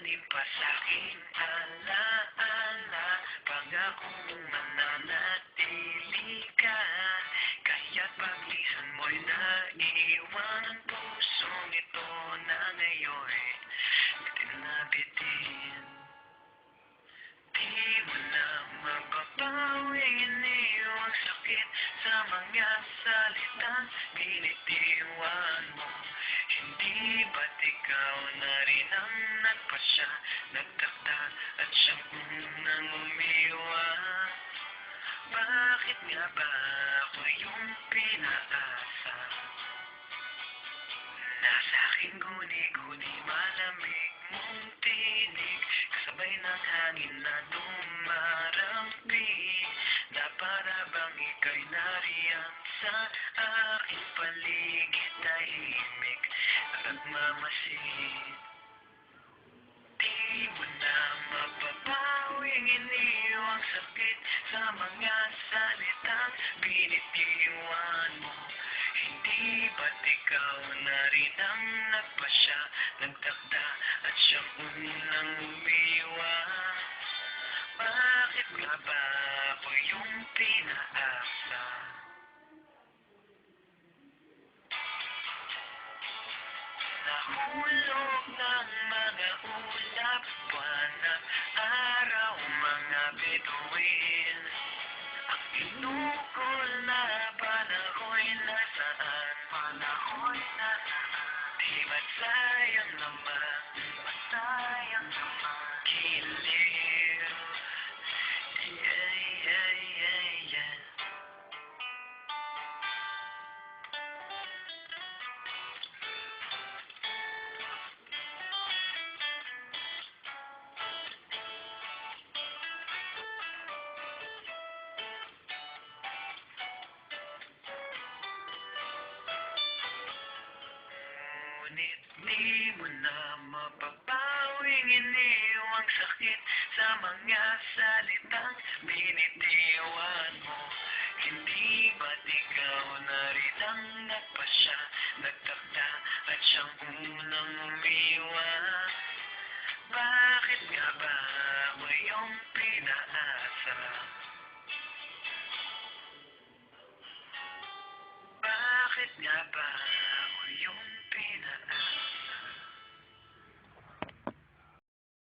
Panganib pa sa'king alaala pag akong mananatili ka. Kaya't paglisan mo'y naiiwan ang pusong ito na ngayon'y bitin na bitin. Di mo na mapapawing iniwang sakit sa mga salitang binitiwan mo. Hindi ba't ikaw na rin ang nagpasya, nagtakda at siyang unang umiwan? Bakit nga ba ako yung pinaasa? Nasa aking guni-guni malamig mong tinig, kasabay ng hangin na dumarampi, na para bang ika'y nariyan sa aking paligid, tahimik at nagmamasid. Di mo na mapapawing iniwang sakit sa mga salitang binitiwan mo. Hindi ba't ikaw na rin ang nagpasya, nagtakda at siyang unang umiwan? Bakit nga ba ako yung pinaasa? Nahulog ng mga ulap, buwan at araw, mga bituin. Ang tinukol na panahoy nasaan? Panahoy nasaan? Di ba't sayang naman? Masayang naman? Giliw. Yeah, yeah, yeah, yeah. Ngunit di mo na mapapawing iniwang sakit sa mga salitang binitiwan mo. Hindi ba't ikaw na rin ang nagpasya, nagtakda at siyang unang umiwan? Bakit nga ba ako yung pinaasa?